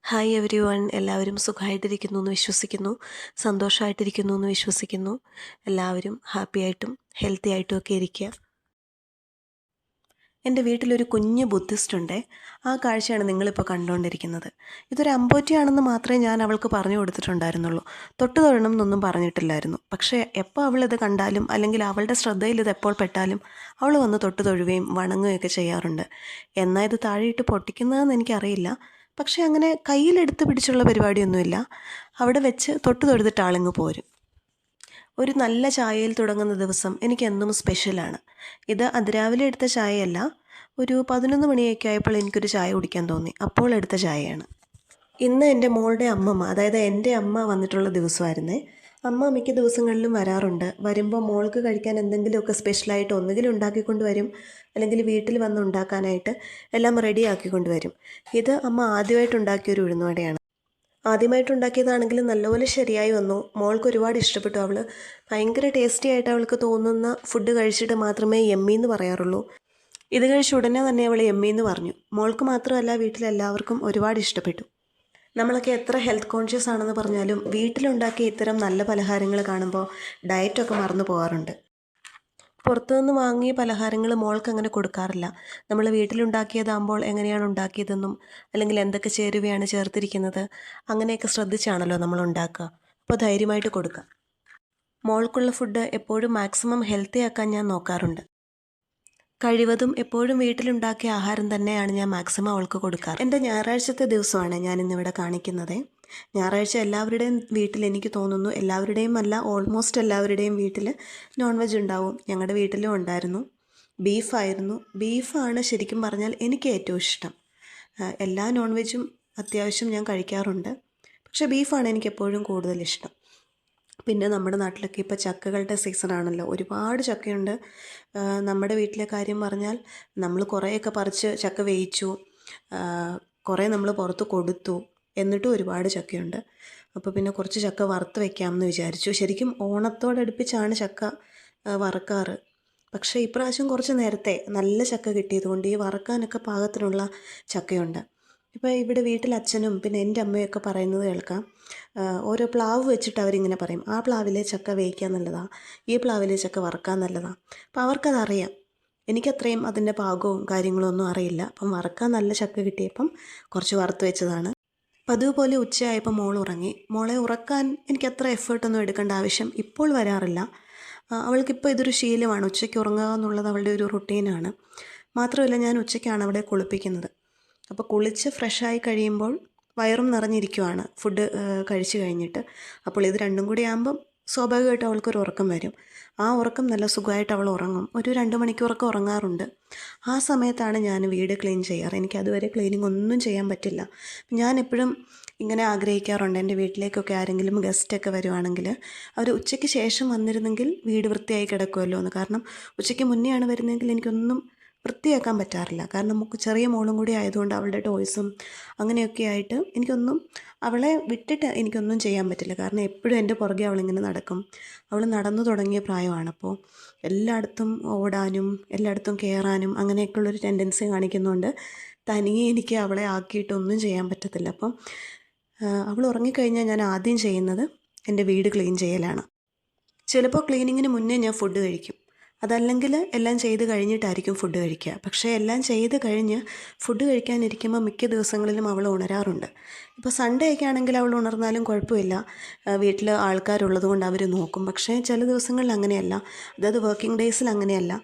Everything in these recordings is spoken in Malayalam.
ഹായ് എവരി വൺ, എല്ലാവരും സുഖമായിട്ടിരിക്കുന്നു എന്ന് വിശ്വസിക്കുന്നു. സന്തോഷമായിട്ടിരിക്കുന്നു എന്ന് വിശ്വസിക്കുന്നു. എല്ലാവരും ഹാപ്പി ആയിട്ടും ഹെൽത്തി ആയിട്ടും ഒക്കെ ഇരിക്കുക. എൻ്റെ വീട്ടിലൊരു കുഞ്ഞ് ബുദ്ധിസ്റ്റ് ഉണ്ട്. ആ കാഴ്ചയാണ് നിങ്ങളിപ്പോൾ കണ്ടുകൊണ്ടിരിക്കുന്നത്. ഇതൊരു അമ്പോറ്റിയാണെന്ന് മാത്രമേ ഞാൻ അവൾക്ക് പറഞ്ഞു കൊടുത്തിട്ടുണ്ടായിരുന്നുള്ളൂ. തൊട്ട് തൊഴണം എന്നൊന്നും പറഞ്ഞിട്ടില്ലായിരുന്നു. പക്ഷേ എപ്പോൾ അവളിത് കണ്ടാലും അല്ലെങ്കിൽ അവളുടെ ശ്രദ്ധയിൽ ഇത് എപ്പോൾ പെട്ടാലും അവൾ വന്ന് തൊട്ട് തൊഴുകയും വണങ്ങുകയൊക്കെ ചെയ്യാറുണ്ട്. എന്നാൽ ഇത് താഴെയിട്ട് പൊട്ടിക്കുന്നതെന്ന് എനിക്കറിയില്ല. പക്ഷേ അങ്ങനെ കയ്യിലെടുത്ത് പിടിച്ചുള്ള പരിപാടിയൊന്നുമില്ല. അവിടെ വെച്ച് തൊട്ട് തൊഴുതിട്ട് ആളിങ്ങ് പോരും. ഒരു നല്ല ചായയിൽ തുടങ്ങുന്ന ദിവസം എനിക്കെന്നും സ്പെഷ്യലാണ്. ഇത് അതിരാവിലെ എടുത്ത ചായയല്ല. ഒരു 11 മണിയൊക്കെ ആയപ്പോൾ എനിക്കൊരു ചായ കുടിക്കാൻ തോന്നി. അപ്പോൾ എടുത്ത ചായയാണ്. ഇന്ന് എൻ്റെ മോളുടെ അമ്മമ്മ, അതായത് എൻ്റെ അമ്മ വന്നിട്ടുള്ള ദിവസമായിരുന്നേ. അമ്മ മിക്ക ദിവസങ്ങളിലും വരാറുണ്ട്. വരുമ്പോൾ മോൾക്ക് കഴിക്കാൻ എന്തെങ്കിലുമൊക്കെ സ്പെഷ്യലായിട്ട് ഒന്നുകിൽ ഉണ്ടാക്കിക്കൊണ്ട് വരും, അല്ലെങ്കിൽ വീട്ടിൽ വന്ന് ഉണ്ടാക്കാനായിട്ട് എല്ലാം റെഡി ആക്കിക്കൊണ്ട് വരും. ഇത് അമ്മ ആദ്യമായിട്ട് ഉണ്ടാക്കിയൊരു ഉഴുന്നുവടയാണ്. ആദ്യമായിട്ടുണ്ടാക്കിയതാണെങ്കിലും നല്ലപോലെ ശരിയായി വന്നു. മോൾക്ക് ഒരുപാട് ഇഷ്ടപ്പെട്ടു. അവൾ ഭയങ്കര ടേസ്റ്റി ആയിട്ട് അവൾക്ക് തോന്നുന്ന ഫുഡ് കഴിച്ചിട്ട് മാത്രമേ യമ്മീന്ന് പറയാറുള്ളൂ. ഇത് കഴിച്ച ഉടനെ തന്നെ അവൾ യമ്മീന്ന് പറഞ്ഞു. മോൾക്ക് മാത്രമല്ല, വീട്ടിലെല്ലാവർക്കും ഒരുപാട് ഇഷ്ടപ്പെട്ടു. നമ്മളൊക്കെ എത്ര ഹെൽത്ത് കോൺഷ്യസ് ആണെന്ന് പറഞ്ഞാലും വീട്ടിലുണ്ടാക്കിയ ഇത്തരം നല്ല പലഹാരങ്ങൾ കാണുമ്പോൾ ഡയറ്റൊക്കെ മറന്നു പോകാറുണ്ട്. പുറത്തുനിന്ന് വാങ്ങിയ പലഹാരങ്ങൾ മോൾക്ക് അങ്ങനെ കൊടുക്കാറില്ല. നമ്മൾ വീട്ടിലുണ്ടാക്കിയതാകുമ്പോൾ എങ്ങനെയാണ് ഉണ്ടാക്കിയതെന്നും അല്ലെങ്കിൽ എന്തൊക്കെ ചേരുവയാണ് ചേർത്തിരിക്കുന്നത് അങ്ങനെയൊക്കെ ശ്രദ്ധിച്ചാണല്ലോ നമ്മൾ ഉണ്ടാക്കുക. അപ്പോൾ ധൈര്യമായിട്ട് കൊടുക്കുക. മോൾക്കുള്ള ഫുഡ് എപ്പോഴും മാക്സിമം ഹെൽത്തി ആക്കാൻ ഞാൻ നോക്കാറുണ്ട്. കഴിവതും എപ്പോഴും വീട്ടിലുണ്ടാക്കിയ ആഹാരം തന്നെയാണ് ഞാൻ മാക്സിമം അവൾക്ക് കൊടുക്കാറ്. എൻ്റെ ഞായറാഴ്ചത്തെ ദിവസമാണ് ഞാനിന്നിവിടെ കാണിക്കുന്നത്. ഞായറാഴ്ച എല്ലാവരുടെയും വീട്ടിൽ, എനിക്ക് തോന്നുന്നു എല്ലാവരുടെയും അല്ല, ഓൾമോസ്റ്റ് എല്ലാവരുടെയും വീട്ടിൽ നോൺ വെജ് ഉണ്ടാവും. ഞങ്ങളുടെ വീട്ടിലും ഉണ്ടായിരുന്നു. ബീഫായിരുന്നു. ബീഫാണ് ശരിക്കും പറഞ്ഞാൽ എനിക്ക് ഏറ്റവും ഇഷ്ടം. എല്ലാ നോൺ വെജും അത്യാവശ്യം ഞാൻ കഴിക്കാറുണ്ട്. പക്ഷേ ബീഫാണ് എനിക്ക് എപ്പോഴും കൂടുതൽ ഇഷ്ടം. പിന്നെ നമ്മുടെ നാട്ടിലൊക്കെ ഇപ്പോൾ ചക്കകളുടെ സീസണാണല്ലോ. ഒരുപാട് ചക്കയുണ്ട്. നമ്മുടെ വീട്ടിലെ കാര്യം പറഞ്ഞാൽ നമ്മൾ കുറേയൊക്കെ പറിച്ച് ചക്ക വേവിച്ചു, കുറേ നമ്മൾ പുറത്ത് കൊടുത്തു. എന്നിട്ടും ഒരുപാട് ചക്കയുണ്ട്. അപ്പോൾ പിന്നെ കുറച്ച് ചക്ക വറുത്ത് വയ്ക്കാമെന്ന് വിചാരിച്ചു. ശരിക്കും ഓണത്തോടടുപ്പിച്ചാണ് ചക്ക വറുക്കാറ്. പക്ഷേ ഇപ്രാവശ്യം കുറച്ച് നേരത്തെ നല്ല ചക്ക കിട്ടിയതുകൊണ്ട് ഈ വറുക്കാനൊക്കെ പാകത്തിനുള്ള ചക്കയുണ്ട്. ഇപ്പോൾ ഇവിടെ വീട്ടിൽ അച്ഛനും പിന്നെ എൻ്റെ അമ്മയൊക്കെ പറയുന്നത് കേൾക്കാം. ഓരോ പ്ലാവ് വെച്ചിട്ട് അവരിങ്ങനെ പറയും, ആ പ്ലാവിലെ ചക്ക വേവിക്കാൻ നല്ലതാണ്, ഈ പ്ലാവിലെ ചക്ക വറുക്കാൻ നല്ലതാണ്. അപ്പോൾ അവർക്കതറിയാം. എനിക്കത്രയും അതിൻ്റെ പാകവും കാര്യങ്ങളും ഒന്നും അറിയില്ല. അപ്പം വറുക്കാൻ നല്ല ചക്ക കിട്ടിയപ്പം കുറച്ച് വറുത്ത് വെച്ചതാണ്. പതിവ് പോലെ ഉച്ചയായപ്പോൾ മോൾ ഉറങ്ങി. മോളെ ഉറക്കാൻ എനിക്കത്ര എഫേർട്ടൊന്നും എടുക്കേണ്ട ആവശ്യം ഇപ്പോൾ വരാറില്ല. അവൾക്കിപ്പോൾ ഇതൊരു ശീലമാണ്. ഉച്ചയ്ക്ക് ഉറങ്ങുക എന്നുള്ളത് അവളുടെ ഒരു റുട്ടീനാണ്. മാത്രമല്ല, ഞാൻ ഉച്ചയ്ക്കാണ് അവളെ കുളിപ്പിക്കുന്നത്. അപ്പോൾ കുളിച്ച് ഫ്രഷായി കഴിയുമ്പോൾ വയറും നിറഞ്ഞിരിക്കുവാണ് ഫുഡ് കഴിച്ച് കഴിഞ്ഞിട്ട്. അപ്പോൾ ഇത് രണ്ടും കൂടി ആകുമ്പം സ്വാഭാവികമായിട്ടും അവൾക്കൊരു ഉറക്കം വരും. ആ ഉറക്കം നല്ല സുഖമായിട്ട് അവൾ ഉറങ്ങും. ഒരു 2 മണിക്കൂറൊക്കെ ഉറങ്ങാറുണ്ട്. ആ സമയത്താണ് ഞാൻ വീട് ക്ലീൻ ചെയ്യാറ്. എനിക്ക് അതുവരെ ക്ലീനിങ് ഒന്നും ചെയ്യാൻ പറ്റില്ല. ഞാൻ എപ്പോഴും ഇങ്ങനെ ആഗ്രഹിക്കാറുണ്ട്, എൻ്റെ വീട്ടിലേക്കൊക്കെ ആരെങ്കിലും ഗസ്റ്റൊക്കെ വരുവാണെങ്കിൽ അവർ ഉച്ചയ്ക്ക് ശേഷം വന്നിരുന്നെങ്കിൽ വീട് വൃത്തിയായി കിടക്കുമല്ലോ എന്ന്. കാരണം ഉച്ചയ്ക്ക് മുന്നെയാണ് വരുന്നതെങ്കിൽ എനിക്കൊന്നും വൃത്തിയാക്കാൻ പറ്റാറില്ല. കാരണം നമുക്ക് ചെറിയ മോളും കൂടി ആയതുകൊണ്ട് അവളുടെ ടോയ്സും അങ്ങനെയൊക്കെ ആയിട്ട് എനിക്കൊന്നും, അവളെ വിട്ടിട്ട് എനിക്കൊന്നും ചെയ്യാൻ പറ്റില്ല. കാരണം എപ്പോഴും എൻ്റെ പുറകെ അവളിങ്ങനെ നടക്കും. അവൾ നടന്നു തുടങ്ങിയ പ്രായമാണ്. അപ്പോൾ എല്ലായിടത്തും ഓടാനും എല്ലായിടത്തും കയറാനും അങ്ങനെയൊക്കെയുള്ളൊരു ടെൻഡൻസി കാണിക്കുന്നുണ്ട്. തനിയെ എനിക്ക് അവളെ ആക്കിയിട്ടൊന്നും ചെയ്യാൻ പറ്റത്തില്ല. അപ്പം അവൾ ഉറങ്ങിക്കഴിഞ്ഞാൽ ഞാൻ ആദ്യം ചെയ്യുന്നത് എൻ്റെ വീട് ക്ലീൻ ചെയ്യലാണ്. ചിലപ്പോൾ ക്ലീനിങ്ങിന് മുന്നേ ഞാൻ ഫുഡ് കഴിക്കും. അതല്ലെങ്കിൽ എല്ലാം ചെയ്ത് കഴിഞ്ഞിട്ടായിരിക്കും ഫുഡ് കഴിക്കുക. പക്ഷേ എല്ലാം ചെയ്ത് കഴിഞ്ഞ് ഫുഡ് കഴിക്കാനിരിക്കുമ്പോൾ മിക്ക ദിവസങ്ങളിലും അവൾ ഉണരാറുണ്ട്. ഇപ്പോൾ സൺഡേ ഒക്കെ ആണെങ്കിൽ അവൾ ഉണർന്നാലും കുഴപ്പമില്ല, വീട്ടിൽ ആൾക്കാരുള്ളത് കൊണ്ട് അവർ നോക്കും. പക്ഷേ ചില ദിവസങ്ങളിൽ അങ്ങനെയല്ല, അതായത് വർക്കിംഗ് ഡേയ്സിൽ അങ്ങനെയല്ല.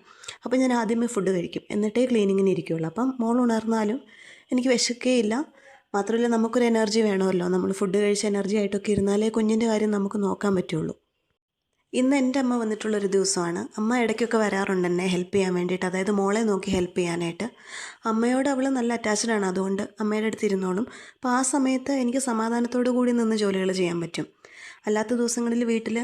അപ്പോൾ ഞാൻ ആദ്യമേ ഫുഡ് കഴിക്കും, എന്നിട്ടേ ക്ലീനിങ്ങിന് ഇരിക്കുകയുള്ളൂ. അപ്പം മോൾ ഉണർന്നാലും എനിക്ക് വിശക്കുകയില്ല. മാത്രമല്ല, നമുക്കൊരു എനർജി വേണമല്ലോ. നമ്മൾ ഫുഡ് കഴിച്ച് എനർജി ആയിട്ടൊക്കെ ഇരുന്നാലേ കുഞ്ഞിൻ്റെ കാര്യം നമുക്ക് നോക്കാൻ പറ്റുള്ളൂ. ഇന്ന് എൻ്റെ അമ്മ വന്നിട്ടുള്ളൊരു ദിവസമാണ്. അമ്മ ഇടയ്ക്കൊക്കെ വരാറുണ്ട് എന്നെ ഹെൽപ്പ് ചെയ്യാൻ വേണ്ടിയിട്ട്, അതായത് മോളെ നോക്കി ഹെൽപ്പ് ചെയ്യാനായിട്ട്. അമ്മയോട് അവൾ നല്ല അറ്റാച്ച്ഡാണ്, അതുകൊണ്ട് അമ്മയുടെ അടുത്ത് ഇരുന്നോളും. അപ്പോൾ ആ സമയത്ത് എനിക്ക് സമാധാനത്തോടു കൂടി നിന്ന് ജോലികൾ ചെയ്യാൻ പറ്റും. അല്ലാത്ത ദിവസങ്ങളിൽ വീട്ടിൽ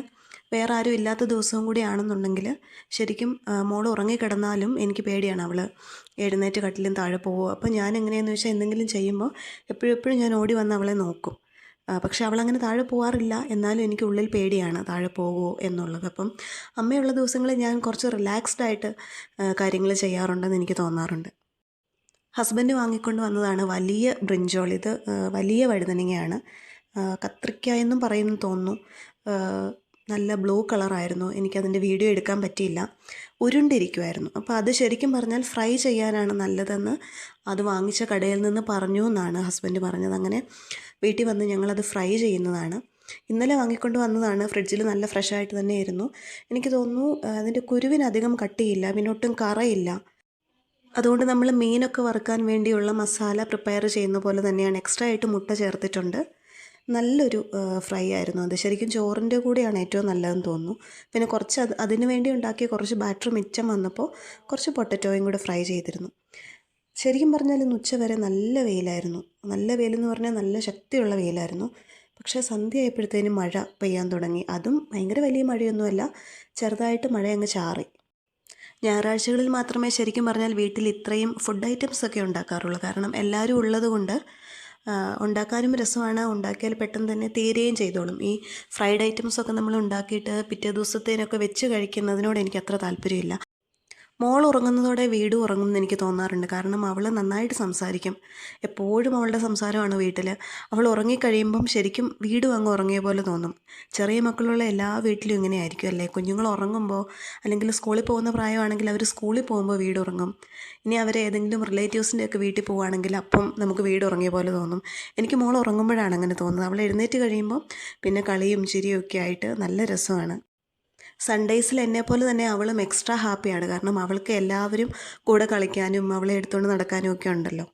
വേറെ ആരും ഇല്ലാത്ത ദിവസവും കൂടി ആണെന്നുണ്ടെങ്കിൽ ശരിക്കും മോൾ ഉറങ്ങിക്കിടന്നാലും എനിക്ക് പേടിയാണ്. അവൾ എഴുന്നേറ്റ് കട്ടിലും താഴെ പോകുമോ. അപ്പോൾ ഞാൻ എങ്ങനെയാണെന്ന് വെച്ചാൽ എന്തെങ്കിലും ചെയ്യുമ്പോൾ എപ്പോഴും ഞാൻ ഓടി വന്ന് അവളെ നോക്കും. പക്ഷെ അവളങ്ങനെ താഴെ പോകാറില്ല. എന്നാലും എനിക്ക് ഉള്ളിൽ പേടിയാണ് താഴെ പോകുമോ എന്നുള്ളത്. അപ്പം അമ്മയുള്ള ദിവസങ്ങളിൽ ഞാൻ കുറച്ച് റിലാക്സ്ഡ് ആയിട്ട് കാര്യങ്ങൾ ചെയ്യാറുണ്ടെന്ന് എനിക്ക് തോന്നാറുണ്ട്. ഹസ്ബൻഡ് വാങ്ങിക്കൊണ്ട് വന്നതാണ് വലിയ ബ്രിഞ്ചോൾ. ഇത് വലിയ വഴുതനങ്ങയാണ്. കത്രിക്ക എന്നും പറയുമെന്ന് തോന്നുന്നു. നല്ല ബ്ലൂ കളറായിരുന്നു. എനിക്കതിൻ്റെ വീഡിയോ എടുക്കാൻ പറ്റിയില്ല. ഉരുണ്ടിരിക്കുമായിരുന്നു. അപ്പോൾ അത് ശരിക്കും പറഞ്ഞാൽ ഫ്രൈ ചെയ്യാനാണ് നല്ലതെന്ന് അത് വാങ്ങിച്ച കടയിൽ നിന്ന് പറഞ്ഞു എന്നാണ് ഹസ്ബൻഡ് പറഞ്ഞത്. അങ്ങനെ വീട്ടിൽ വന്ന് ഞങ്ങളത് ഫ്രൈ ചെയ്യുന്നതാണ്. ഇന്നലെ വാങ്ങിക്കൊണ്ട് വന്നതാണ്. ഫ്രിഡ്ജിൽ നല്ല ഫ്രഷായിട്ട് തന്നെയായിരുന്നു. എനിക്ക് തോന്നുന്നു അതിൻ്റെ കുരുവിനധികം കട്ടിയില്ല, പിന്നെ ഒട്ടും കറയില്ല. അതുകൊണ്ട് നമ്മൾ മീനൊക്കെ വറുക്കാൻ വേണ്ടിയുള്ള മസാല പ്രിപ്പയർ ചെയ്യുന്ന പോലെ തന്നെയാണ്. എക്സ്ട്രാ ആയിട്ട് മുട്ട ചേർത്തിട്ടുണ്ട്. നല്ലൊരു ഫ്രൈ ആയിരുന്നു അത്. ശരിക്കും ചോറിൻ്റെ കൂടെയാണ് ഏറ്റവും നല്ലതെന്ന് തോന്നുന്നു. പിന്നെ കുറച്ച് അതിന് വേണ്ടി ഉണ്ടാക്കിയ കുറച്ച് ബാറ്റർ മിച്ചം വന്നപ്പോൾ കുറച്ച് പൊട്ടറ്റോയും കൂടെ ഫ്രൈ ചെയ്തിരുന്നു. ശരിക്കും പറഞ്ഞാൽ ഇന്ന് ഉച്ചവരെ നല്ല വെയിലായിരുന്നു. നല്ല വെയിലെന്ന് പറഞ്ഞാൽ നല്ല ശക്തിയുള്ള വെയിലായിരുന്നു. പക്ഷേ സന്ധ്യ ആയപ്പോഴത്തേനും മഴ പെയ്യാൻ തുടങ്ങി. അതും ഭയങ്കര വലിയ മഴയൊന്നുമല്ല, ചെറുതായിട്ട് മഴ അങ്ങ് ചാറി. ഞായറാഴ്ചകളിൽ മാത്രമേ ശരിക്കും പറഞ്ഞാൽ വീട്ടിൽ ഇത്രയും ഫുഡ് ഐറ്റംസ് ഒക്കെ ഉണ്ടാക്കാറുള്ളൂ. കാരണം എല്ലാവരും ഉള്ളത് കൊണ്ട് ഉണ്ടാക്കാനും രസമാണ്. ഉണ്ടാക്കിയാൽ പെട്ടെന്ന് തന്നെ തീരുകയും ചെയ്തോളും. ഈ ഫ്രൈഡ് ഐറ്റംസൊക്കെ നമ്മൾ ഉണ്ടാക്കിയിട്ട് പിറ്റേ ദിവസത്തേനൊക്കെ വെച്ച് കഴിക്കുന്നതിനോട് എനിക്ക് അത്ര താല്പര്യമില്ല. മോൾ ഉറങ്ങുന്നതോടെ വീടും ഉറങ്ങുമെന്ന് എനിക്ക് തോന്നാറുണ്ട്. കാരണം അവൾ നന്നായിട്ട് സംസാരിക്കും. എപ്പോഴും അവളുടെ സംസാരമാണ് വീട്ടിൽ. അവൾ ഉറങ്ങിക്കഴിയുമ്പം ശരിക്കും വീടും അങ്ങ് ഉറങ്ങിയ പോലെ തോന്നും. ചെറിയ മക്കളുള്ള എല്ലാ വീട്ടിലും ഇങ്ങനെ ആയിരിക്കും അല്ലേ? കുഞ്ഞുങ്ങൾ ഉറങ്ങുമ്പോൾ, അല്ലെങ്കിൽ സ്കൂളിൽ പോകുന്ന പ്രായമാണെങ്കിൽ അവർ സ്കൂളിൽ പോകുമ്പോൾ വീട് ഉറങ്ങും. ഇനി അവർ ഏതെങ്കിലും റിലേറ്റീവ്സിൻ്റെയൊക്കെ വീട്ടിൽ പോവുകയാണെങ്കിൽ അപ്പം നമുക്ക് വീട് ഉറങ്ങിയ പോലെ തോന്നും. എനിക്ക് മോൾ ഉറങ്ങുമ്പോഴാണ് അങ്ങനെ തോന്നുന്നത്. അവൾ എഴുന്നേറ്റ് കഴിയുമ്പം പിന്നെ കളിയും ചിരിയും ഒക്കെ ആയിട്ട് നല്ല രസമാണ്. സൺഡേയ്സിൽ എന്നെപ്പോലെ തന്നെ അവളും എക്സ്ട്രാ ഹാപ്പിയാണ്. കാരണം അവൾക്ക് എല്ലാവരും കൂടെ കളിക്കാനും അവളെ എടുത്തുകൊണ്ട് നടക്കാനും ഒക്കെ ഉണ്ടല്ലോ.